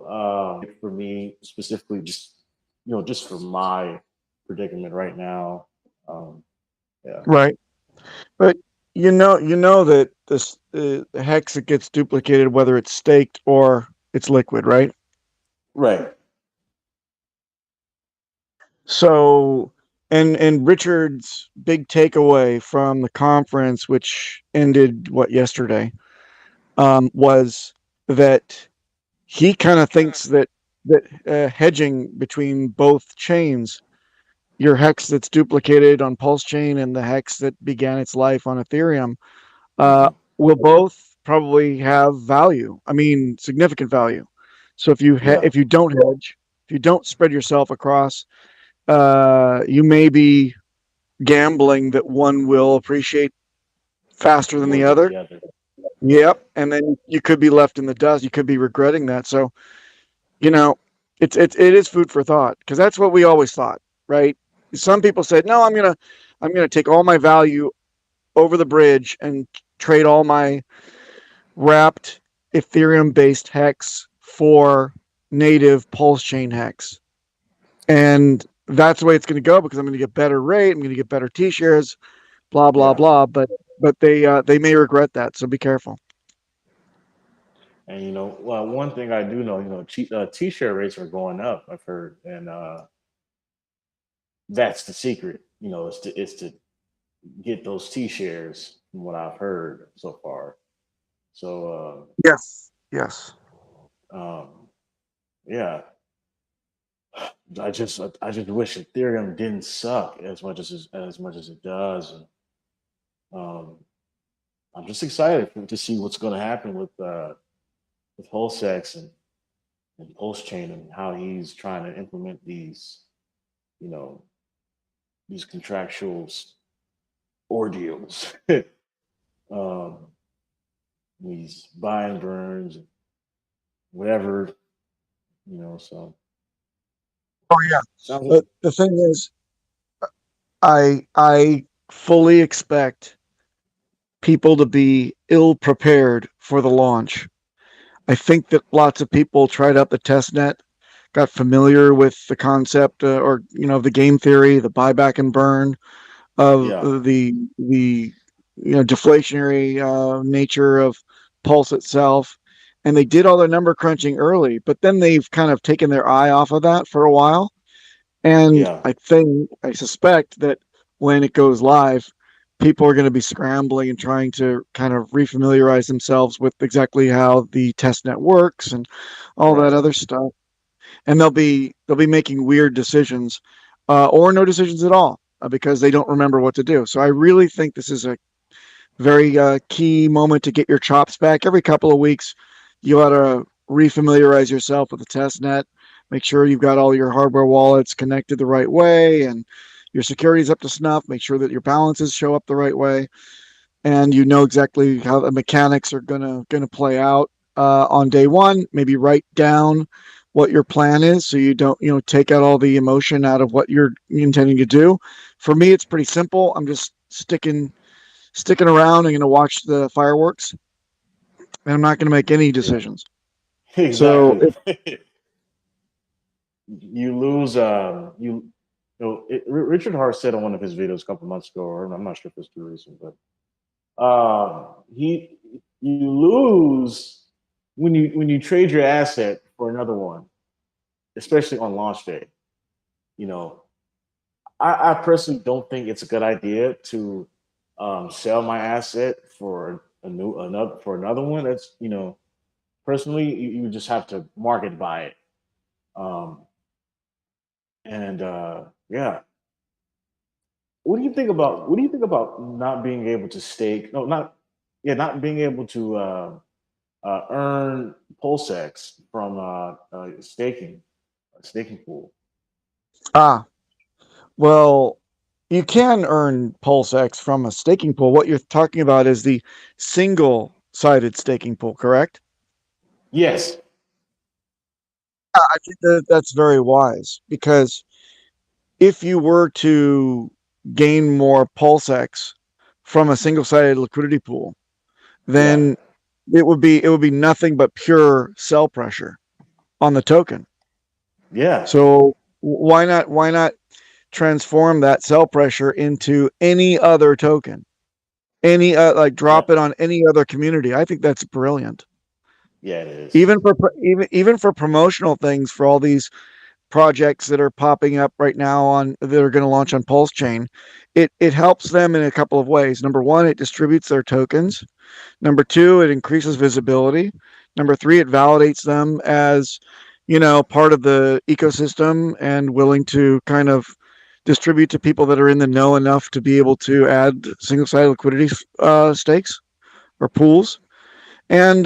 For me specifically, just for my predicament right now. Yeah. Right. But you know that this hex it gets duplicated whether it's staked or it's liquid, right? Right. So, and Richard's big takeaway from the conference, which ended yesterday, was that he kind of thinks that hedging between both chains, your hex that's duplicated on Pulsechain and the hex that began its life on Ethereum, uh, Hmm. will both probably have value. I mean, significant value. So Yeah. if you don't hedge, if you don't spread yourself across, you may be gambling that one will appreciate faster than More the than other. the other. Right. Yep, and then you could be left in the dust. You could be regretting that. So you know, it is food for thought because that's what we always thought, right? Some people said, no, I'm gonna take all my value over the bridge and trade all my wrapped Ethereum based hex for native Pulse chain hex. And that's the way it's going to go because I'm going to get better rate. I'm going to get better T shares, blah, blah, Yeah. blah. But they may regret that. So be careful. And well, one thing I do know, T-shirt rates are going up. I've heard, and that's the secret. Is to get those T-shares from what I've heard so far. So, Yes. Yes. um, yeah, I just wish Ethereum didn't suck as much as it does. And, um, I'm just excited to see what's going to happen with PulseX and Pulsechain and how he's trying to implement you know, these contractual ordeals, um, these buy and burns, whatever. So Oh yeah. sounds. But the thing is, I fully expect people to be ill prepared for the launch. I think that lots of people tried out the test net, got familiar with the concept or the game theory, the buyback and burn of Yeah, the deflationary nature of Pulse itself, and they did all their number crunching early, but then they've kind of taken their eye off of that for a while, and yeah, I suspect that when it goes live, people are going to be scrambling and trying to kind of refamiliarize themselves with exactly how the test net works and all that right. other stuff, and they'll be making weird decisions, or no decisions at all, because they don't remember what to do. So I really think this is a very key moment to get your chops back. Every couple of weeks, you ought to refamiliarize yourself with the test net. Make sure you've got all your hardware wallets connected the right way and your security is up to snuff. Make sure that your balances show up the right way, and you know exactly how the mechanics are gonna play out on day one. Maybe write down what your plan is so you don't take out all the emotion out of what you're intending to do. For me, it's pretty simple. I'm just sticking around and going to watch the fireworks, and I'm not going to make any Yeah, decisions. So, exactly. You lose. Richard Hart said on one of his videos a couple months ago, or I'm not sure if it's too recent, but he you lose when you trade your asset for another one, especially on launch day. You know, I personally don't think it's a good idea to sell my asset for another one. That's personally you just have to market buy it. Um, and yeah, what do you think about not being able to stake? No, not being able to earn PulseX from staking pool. ah, well, you can earn PulseX from a staking pool. What you're talking about is the single-sided staking pool, correct? Yes. I think that's very wise because if you were to gain more PulseX from a single-sided liquidity pool, Yeah. then it would be nothing but pure sell pressure. on the token. Yeah. So why not transform that sell pressure into any other token? Any like Yeah. drop it on any other community. I think that's brilliant. Yeah, it is. Even for promotional things for all these projects that are popping up right now on that are going to launch on Pulsechain, it helps them in a couple of ways. Number one, it distributes their tokens. Number two, it increases visibility. Number three, it validates them as, part of the ecosystem and willing to kind of distribute to people that are in the know enough to be able to add single-sided liquidity stakes or pools, and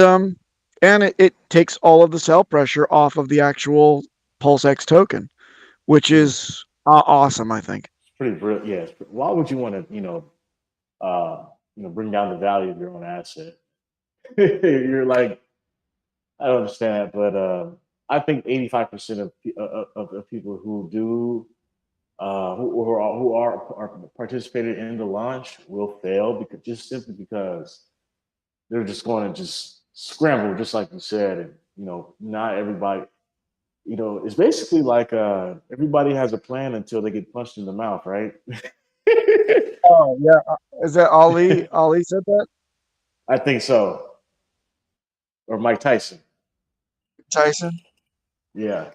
it takes all of the sell pressure off of the actual PulseX token, which Mm. is awesome, I think. It's pretty brilliant. Yeah. Why would you want to, bring down the value of your own asset? You're like, I don't understand that, but I think 85% of people who do who are participated in the launch will fail because just simply because they're just going to just scramble, just like you said, and not everybody. It's basically like everybody has a plan until they get punched in the mouth, right? Oh yeah, is that Ali? Ali said that. I think so, or Mike Tyson. Tyson, Yeah,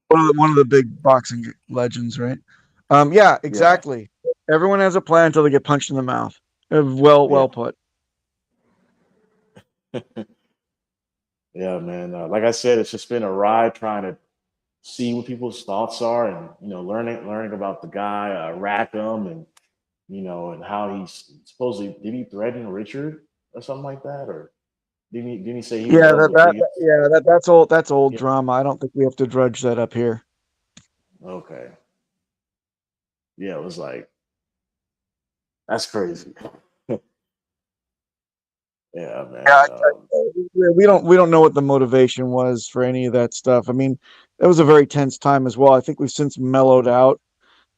one of the big boxing legends, right? Yeah, yeah, exactly. Everyone has a plan until they get punched in the mouth. Well yeah, put. yeah, man. Like I said, it's just been a ride trying to see what people's thoughts are, and learning about the guy Rackham, and and how he's supposedly did he threaten Richard or something like that, or didn't he say he Yeah, that was the biggest? that's old. That's old Yeah. drama. I don't think we have to drudge that up here. Okay. Yeah, it was like that's crazy. Yeah, Yeah, man. we don't know what the motivation was for any of that stuff. I mean, it was a very tense time as well. I think we've since mellowed out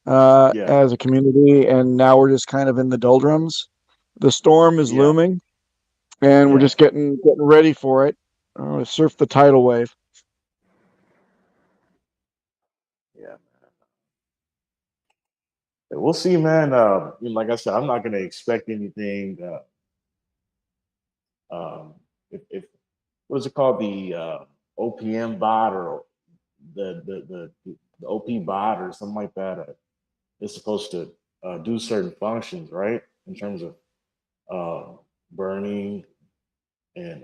Yeah, as a community, and now we're just kind of in the doldrums. The storm is yeah, looming, and we're yeah, just getting ready for it. Surf the tidal wave. yeah. Yeah, we'll see, man. Like I said, I'm not gonna expect anything. If what is it called, the OPM bot or the OP bot or something like that, is supposed to do certain functions, right? In terms of burning and,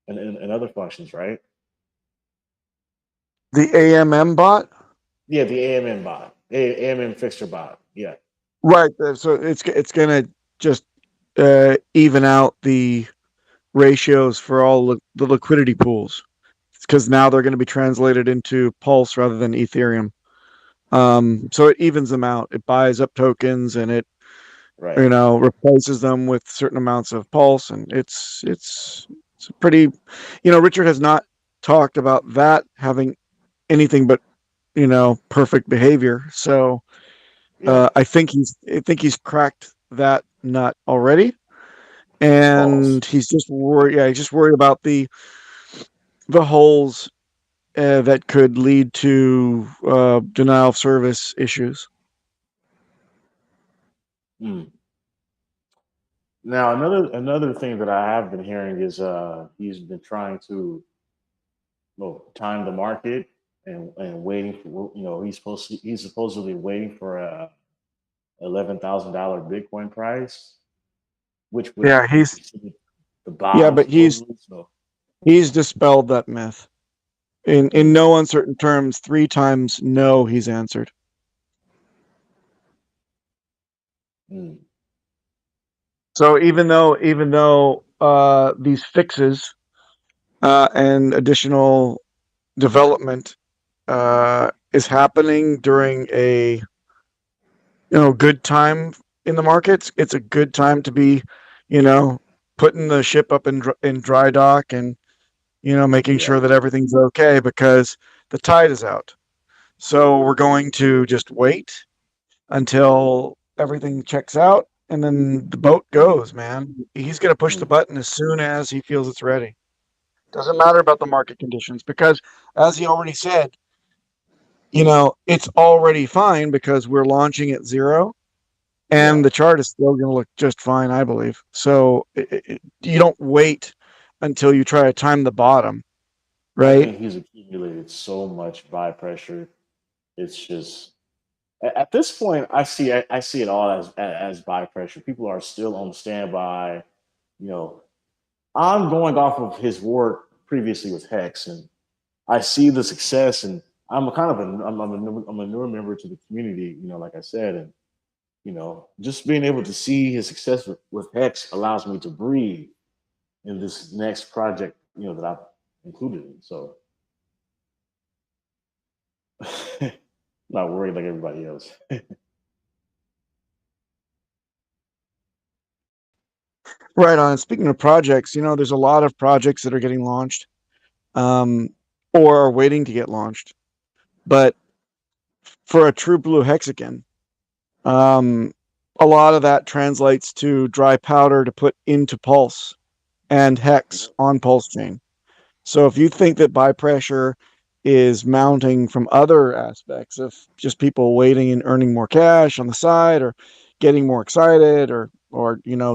and other functions, right? The AMM bot, Yeah, the AMN bot, AMN fixer bot. Yeah, right? So it's gonna just even out the ratios for all the liquidity pools because now they're going to be translated into Pulse rather than Ethereum. So it evens them out. It buys up tokens and it right. replaces them with certain amounts of Pulse, and it's pretty. Richard has not talked about that having anything but perfect behavior. So Yeah, I think he's cracked that nut already, pause. and he's just worried. Yeah, he's just worried about the holes that could lead to denial of service issues. Hmm. Now another thing that I have been hearing is he's been trying to time the market and waiting for he's supposedly waiting for a $11,000 Bitcoin price, which would Yeah, be he's considered the yeah, bottom but he's supposedly. So he's dispelled that myth in mm, no uncertain terms. Three times no, he's answered. mm, So even though these fixes and additional development is happening during a good time in the markets, it's a good time to be you know putting the ship up in dry dock and making yeah, sure that everything's okay because the tide is out. So we're going to just wait until everything checks out and then the boat goes, man. He's going to push the mm, button as soon as he feels it's ready. Doesn't matter about the market conditions because, as he already said, it's already fine because we're launching at zero and Yeah, the chart is still going to look just fine, I believe. So you don't wait until you try to time the bottom, I right? think he's accumulated so much buy pressure. It's just at this point, I see it all as buy pressure. People are still on standby. You know, I'm going off of his work previously with Hex, and I see the success, and I'm kind of I'm a newer member to the community. Like I said, and just being able to see his success with Hex allows me to breathe in this next project. That I've included in. So, not worried like everybody else. Right on. Speaking of projects, there's a lot of projects that are getting launched, um, or are waiting to get launched. But for a true blue hexagon, um, a lot of that translates to dry powder to put into Pulse and Hex Yep. on Pulsechain. So if you think that buy pressure is mounting from other aspects of just people waiting and earning more cash on the side, or getting more excited, or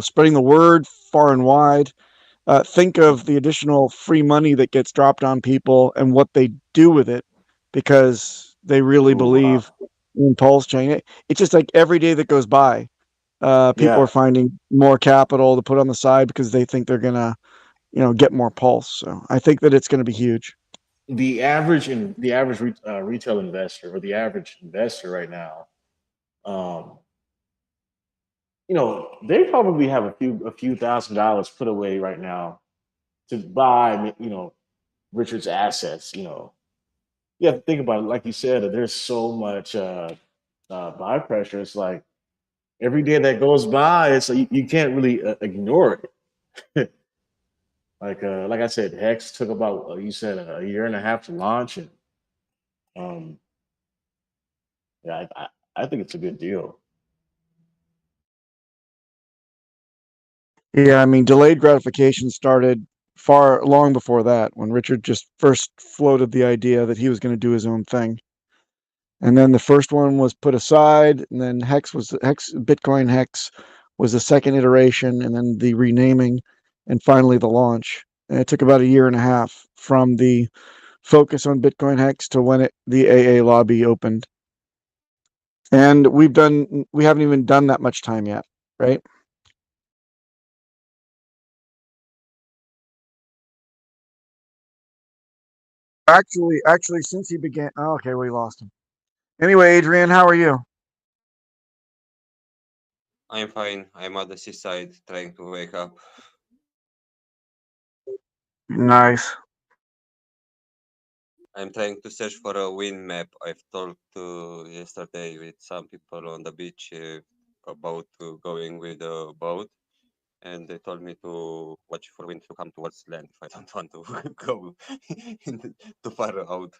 spreading the word far and wide, think of the additional free money that gets dropped on people and what they do with it because they really Oh believe wow. in Pulsechain. It's just like every day that goes by, people are Yeah. finding more capital to put on the side because they think they're gonna get more pulse. So I think that it's going to be huge. The average retail investor or the average investor right now, um, they probably have a few $1,000s put away right now to buy, Richard's assets. You have to think about it. Like you said, that there's so much buy pressure. It's like every day that goes by, it's like you can't really ignore it. like I said, Hex took about you said a year and a half to launch, and um, yeah, I think it's a good deal. Yeah, I mean, delayed gratification started far long before that when Richard just first floated the idea that he was going to do his own thing. And then the first one was put aside, and then Bitcoin Hex was the second iteration, and then the renaming, and finally the launch. And it took about a year and a half from the focus on Bitcoin Hex to when the AA lobby opened. And we haven't even done that much time yet, right? Actually, since he began. Oh, okay, we lost him. Anyway, Adrian, how are you? I'm fine. I'm at the seaside trying to wake up. Nice. I'm trying to search for a wind map. I've talked to yesterday with some people on the beach about going with a boat, and they told me to watch for wind to come towards land if I don't want to go too far out.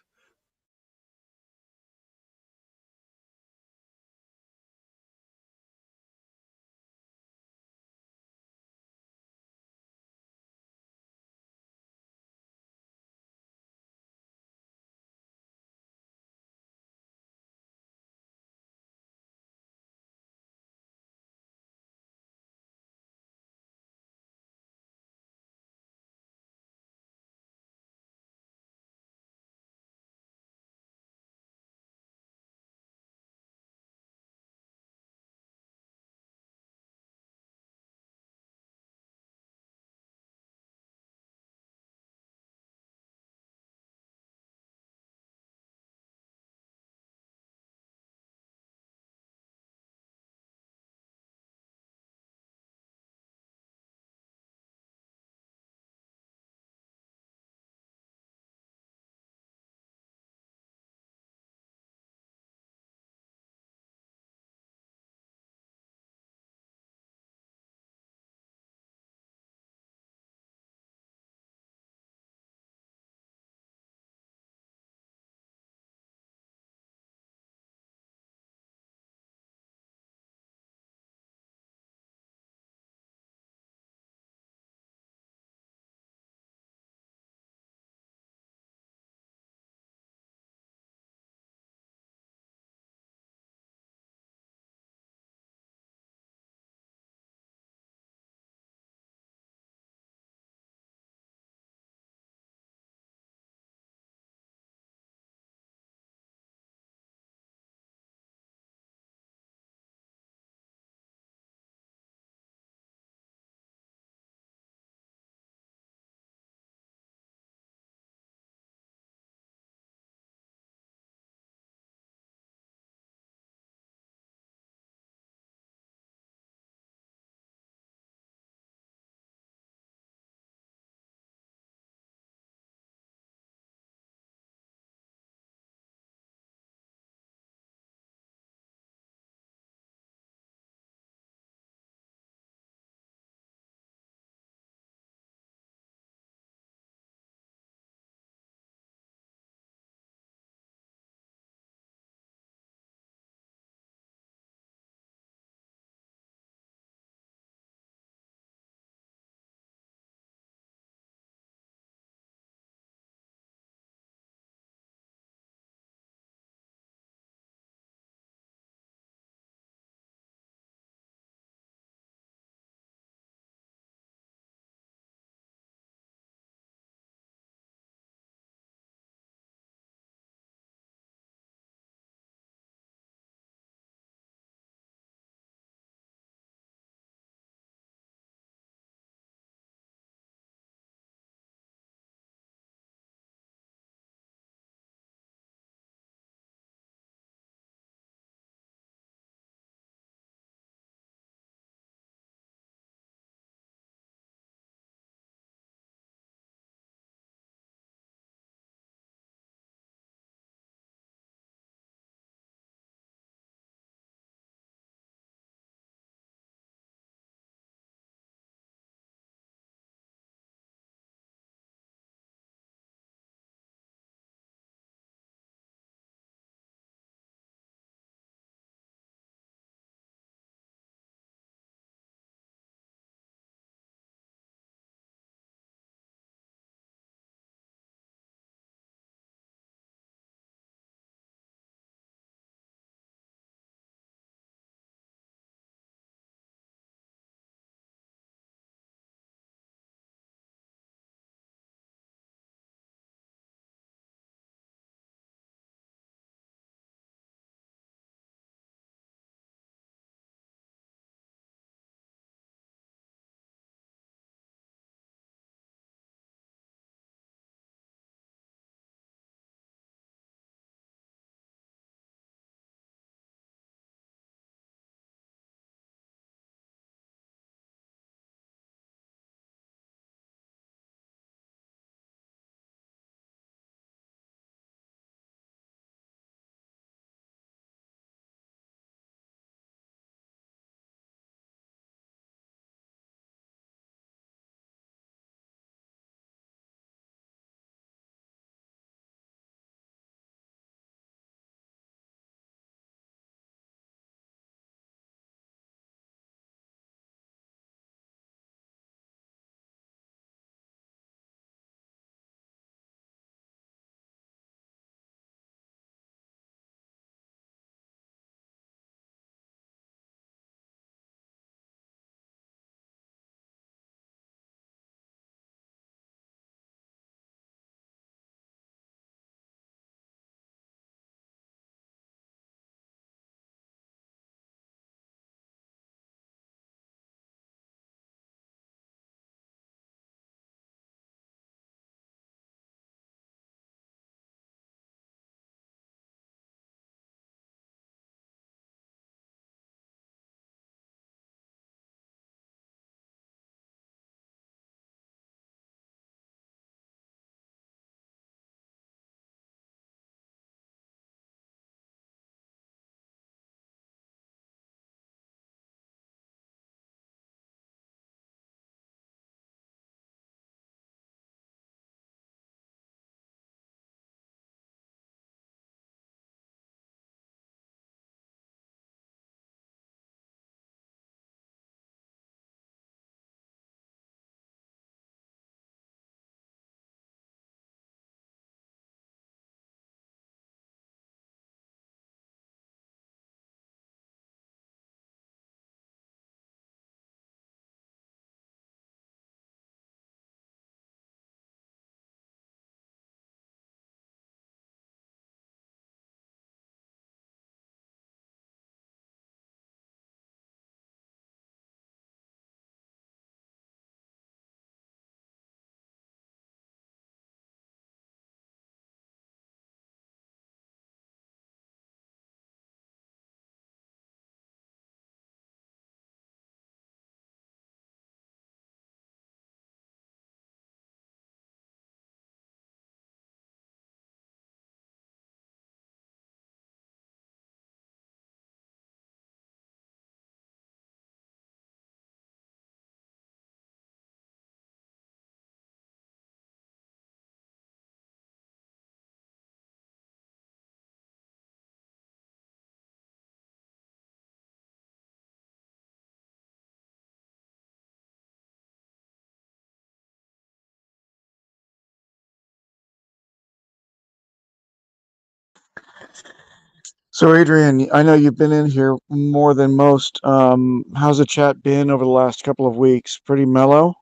So, Adrian, I know you've been in here more than most. How's the chat been over the last couple of weeks? Pretty mellow?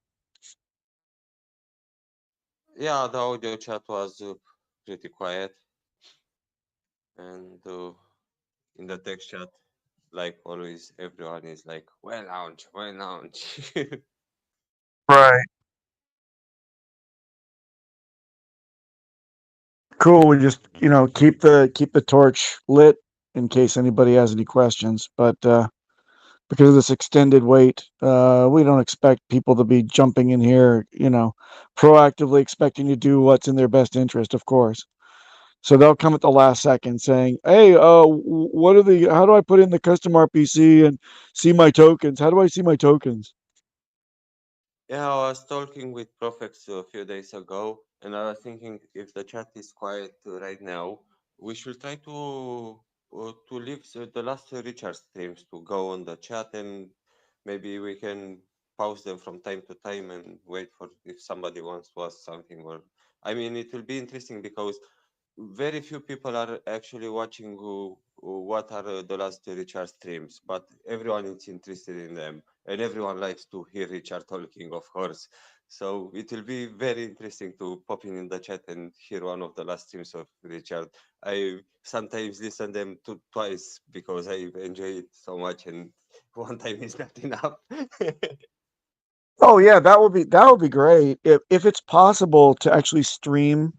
Yeah, the audio chat was pretty quiet, and in the text chat, like always, everyone is like, "Well launch, well launch." Right. Cool. We just, keep the torch lit in case anybody has any questions. But because of this extended wait, we don't expect people to be jumping in here, proactively expecting to do what's in their best interest, of course. So they'll come at the last second saying, "Hey, how do I put in the custom RPC and see my tokens? How do I see my tokens?" Yeah, I was talking with Profex a few days ago, and I was thinking if the chat is quiet right now, we should try to leave the last recharge streams to go on the chat, and maybe we can pause them from time to time and wait for if somebody wants to ask something. Or I mean, it will be interesting because very few people are actually watching what are the last Richard streams, but everyone is interested in them, and everyone likes to hear Richard talking, of course. So it will be very interesting to pop in the chat and hear one of the last streams of Richard. I sometimes listen them twice because I enjoy it so much, and one time is not enough. Oh yeah, that would be great if it's possible to actually stream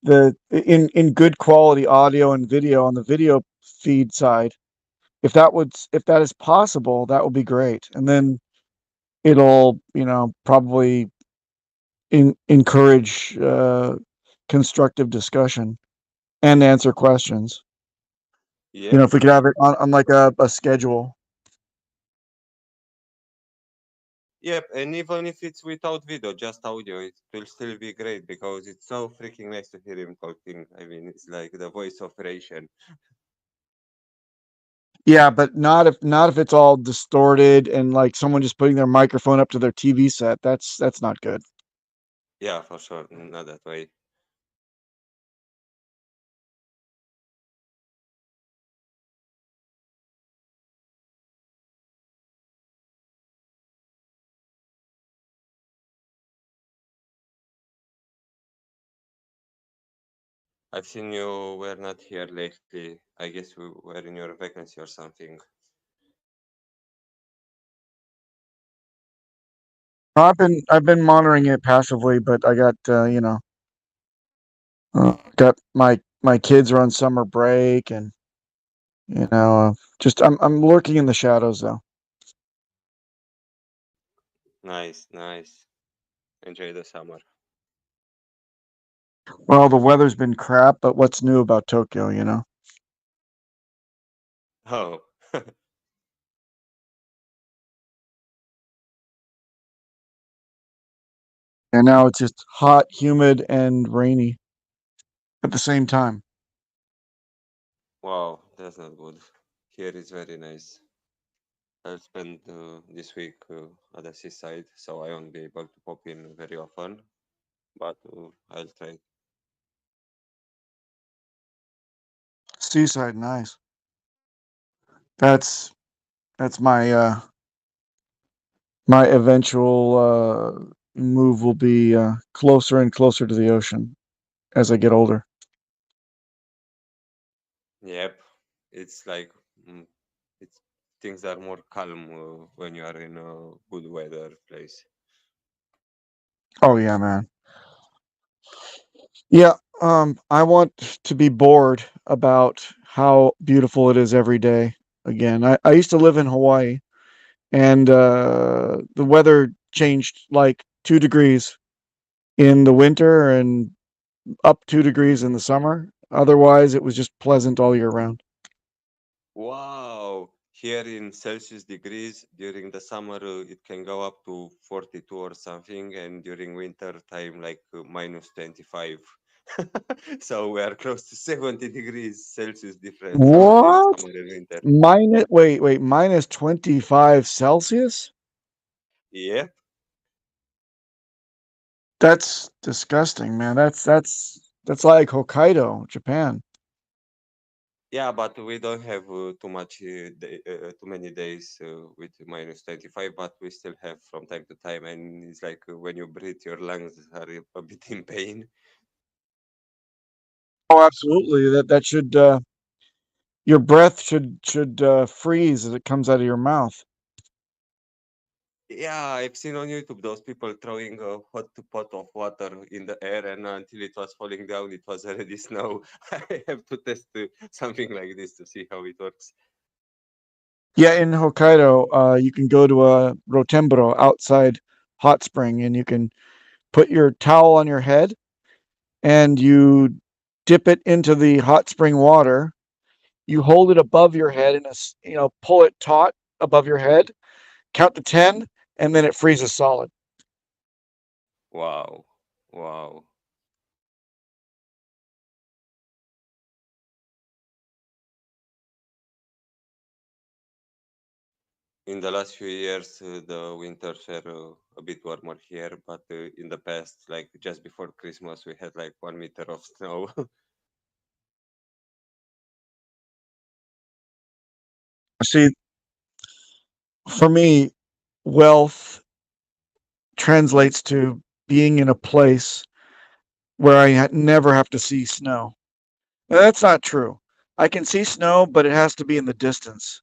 the in good quality audio and video on the video feed side. If that is possible, that would be great. And then it'll, probably encourage constructive discussion and answer questions. Yep. If we could have it on like a schedule. Yep, and even if it's without video, just audio, it will still be great because it's so freaking nice to hear him talking. I mean, it's like the voice of Ration. Yeah, but not if it's all distorted and like someone just putting their microphone up to their TV set. That's not good. Yeah, for sure, not that way. I've seen you were not here lately. I guess we were in your vacancy or something. I've been monitoring it passively, but I got got my kids are on summer break, and just I'm lurking in the shadows though. Nice, nice. Enjoy the summer. Well, the weather's been crap, but what's new about Tokyo? Oh, And now it's just hot, humid, and rainy at the same time. wow, that's not good. Here is very nice. I'll spend this week at the seaside, so I won't be able to pop in very often, but I'll try. Seaside, nice. That's that's my eventual move will be closer and closer to the ocean as I get older. Yep, it's like mm, it's things are more calm when you are in a good weather place. Oh yeah, man. Yeah, I want to be bored about how beautiful it is every day again. I used to live in Hawaii, and the weather changed like 2 degrees in the winter and up 2 degrees in the summer. Otherwise, it was just pleasant all year round. Wow! Here in Celsius degrees during the summer, it can go up to 42 or something, and during winter time, like -25. So we are close to 70 degrees Celsius difference in What? summer and winter. Wait, minus 25 Celsius? Yep. That's disgusting, man. That's like Hokkaido, Japan. Yeah, but we don't have too many days with -25, but we still have from time to time, and it's like when you breathe, your lungs are a bit in pain. Oh, absolutely. That should your breath should freeze as it comes out of your mouth. Yeah, I've seen on YouTube those people throwing a hot pot of water in the air, and until it was falling down, it was already snow. I have to test something like this to see how it works. Yeah, in Hokkaido, you can go to a rotembro outside hot spring, and you can put your towel on your head, and you dip it into the hot spring water. You hold it above your head, and pull it taut above your head. Count to 10, and then it freezes solid. Wow, wow. In the last few years, the winters were a bit warmer here, but in the past, like just before Christmas, we had like 1 meter of snow. See, for me, wealth translates to being in a place where I never have to see snow. Now, that's not true. I can see snow, but it has to be in the distance.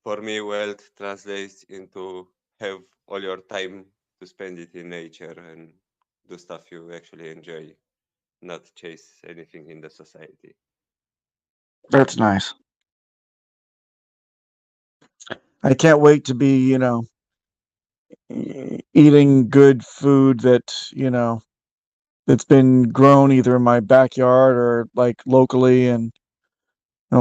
For me, wealth translates into have all your time to spend it in nature and do stuff you actually enjoy, not chase anything in the society. That's nice. I can't wait to be, eating good food that's been grown either in my backyard or like locally, and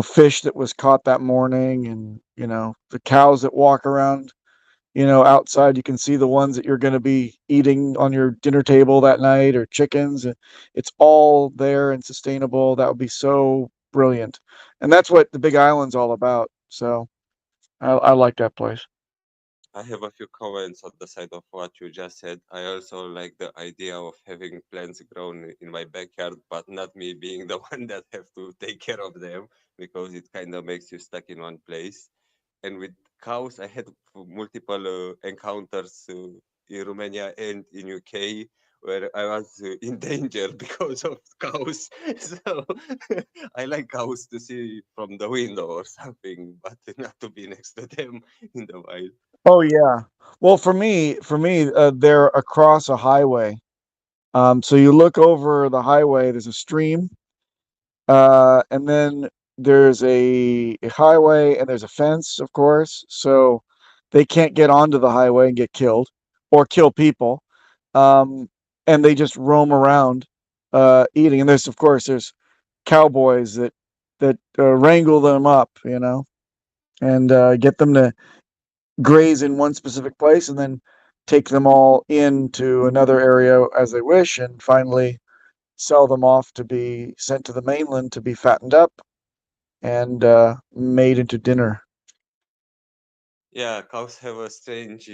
fish that was caught that morning, and the cows that walk around outside. You can see the ones that you're going to be eating on your dinner table that night, or chickens. It's all there and sustainable. That would be so brilliant. And that's what the Big Island's all about. So I like that place. I have a few comments on the side of what you just said. I also like the idea of having plants grown in my backyard, but not me being the one that have to take care of them because it kind of makes you stuck in one place. And with cows, I had multiple encounters in Romania and in UK where I was in danger because of cows. So I like cows to see from the window or something, but not to be next to them in the wild. Oh yeah. Well, for me, they're across a highway. So you look over the highway. There's a stream, and then there's a highway, and there's a fence, of course. So they can't get onto the highway and get killed or kill people. Um, and they just roam around, eating. And there's cowboys that wrangle them up, and get them to graze in one specific place, and then take them all into another area as they wish, and finally sell them off to be sent to the mainland to be fattened up and made into dinner. Yeah, cows have a strange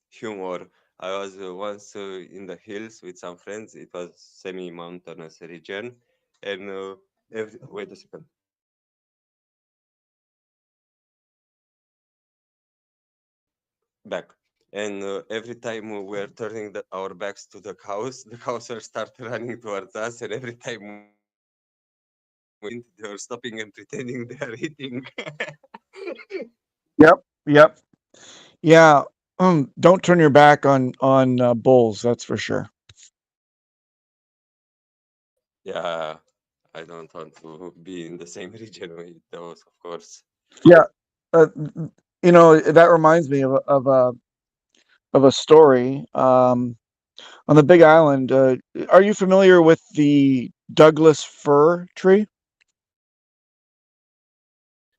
humor. I was once in the hills with some friends. It was semi-mountainous region, and wait a second. Back. And every time we are turning our backs to the cows are start running towards us, and every time they are stopping and pretending they are eating. Yep, yep, yeah. Don't turn your back on bulls. That's for sure. Yeah, I don't want to be in the same region with those, of course. Yeah, uh, that reminds me of a story. On the Big Island, are you familiar with the Douglas fir tree?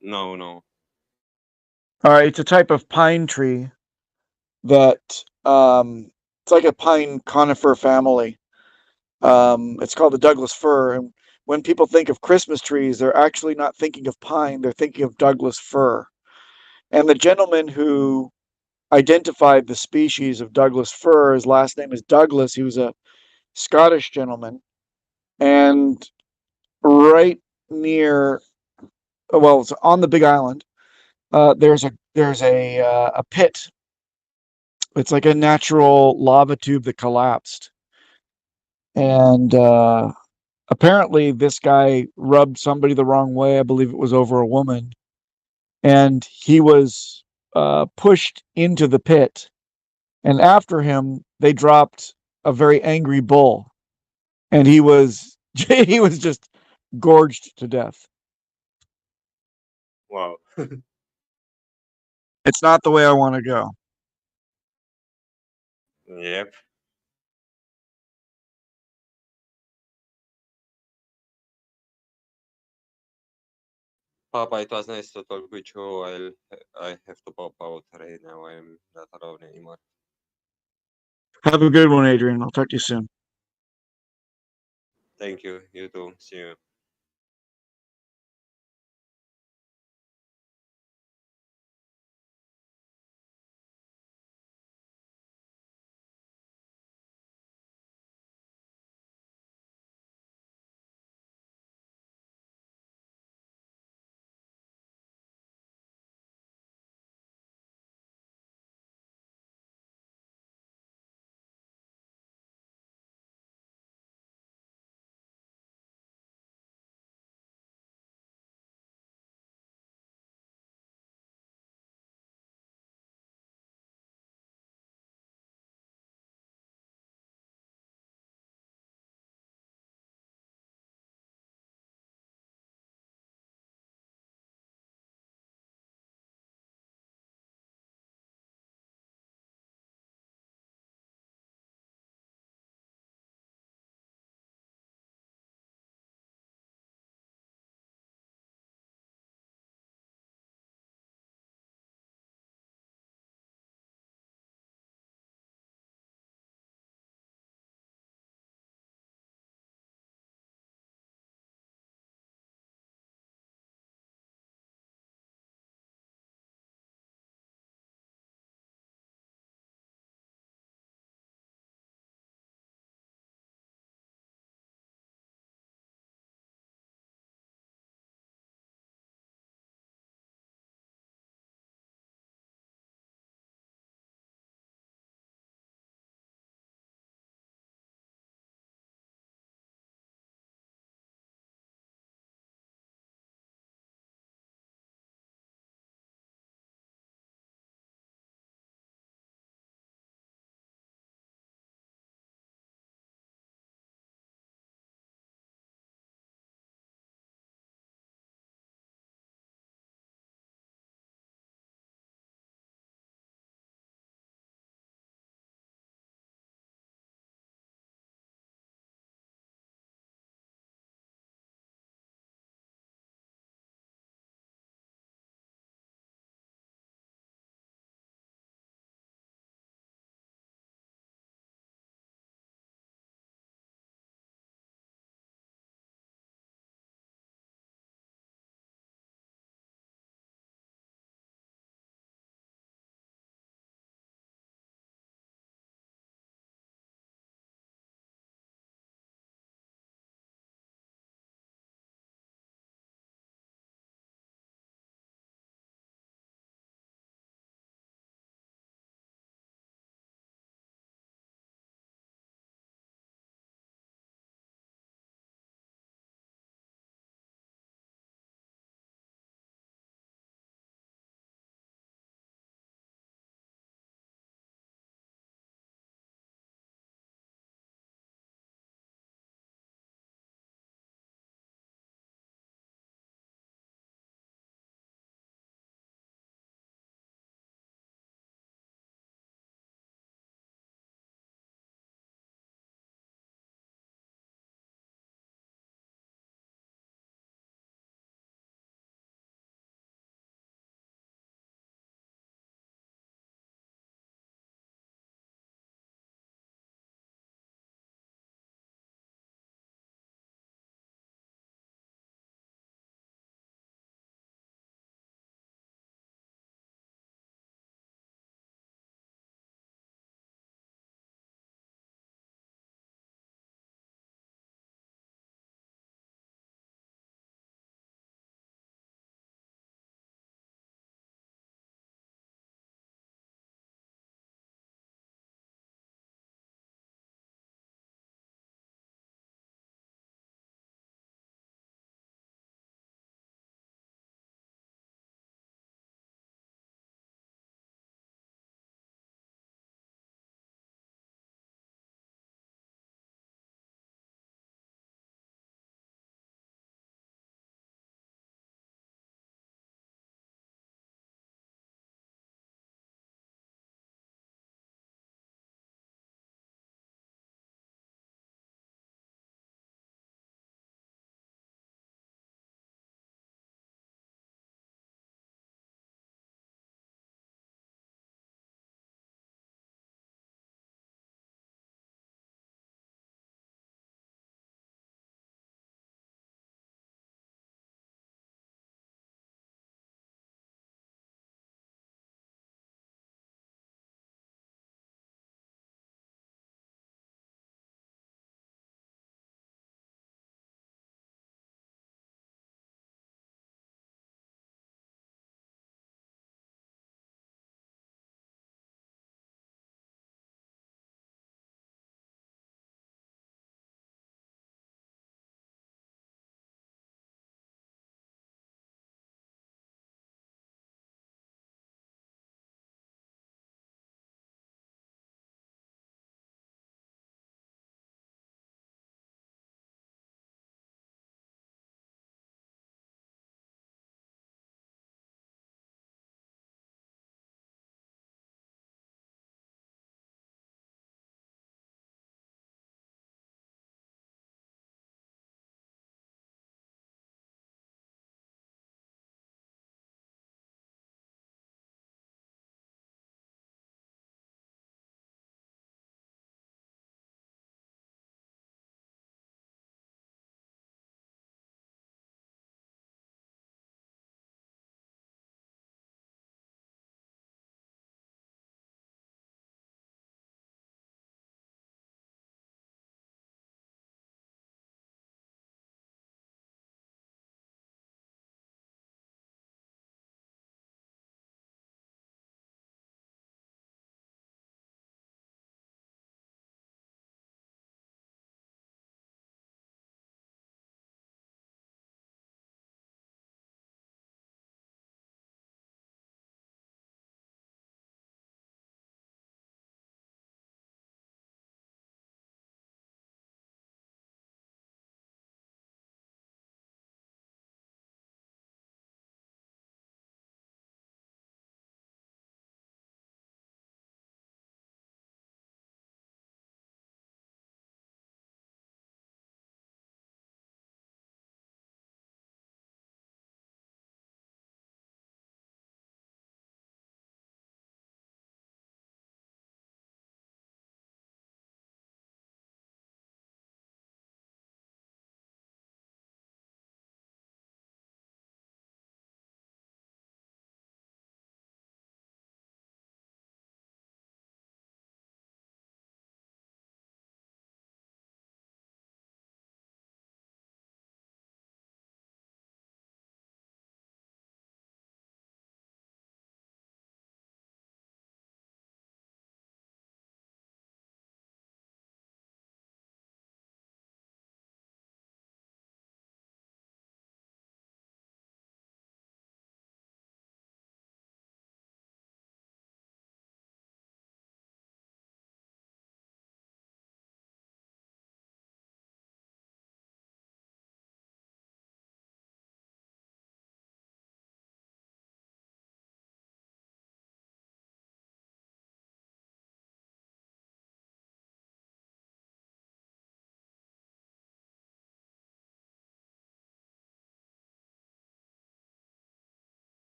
No, no. All right, it's a type of pine tree that it's like a pine conifer family. It's called the Douglas fir, and when people think of Christmas trees, they're actually not thinking of pine; they're thinking of Douglas fir. And the gentleman who identified the species of Douglas fir. His last name is Douglas. He was a Scottish gentleman, and right near, well, it's on the Big Island. There's a pit. It's like a natural lava tube that collapsed, and apparently this guy rubbed somebody the wrong way. I believe it was over a woman, and he was pushed into the pit. And after him, they dropped a very angry bull, and he was he was just gorged to death. Wow. It's not the way I want to go. Yep. Papa, it was nice to talk with you. I have to pop out right now. I'm not around anymore. Have a good one, Adrian. I'll talk to you soon. Thank you. You too. See you.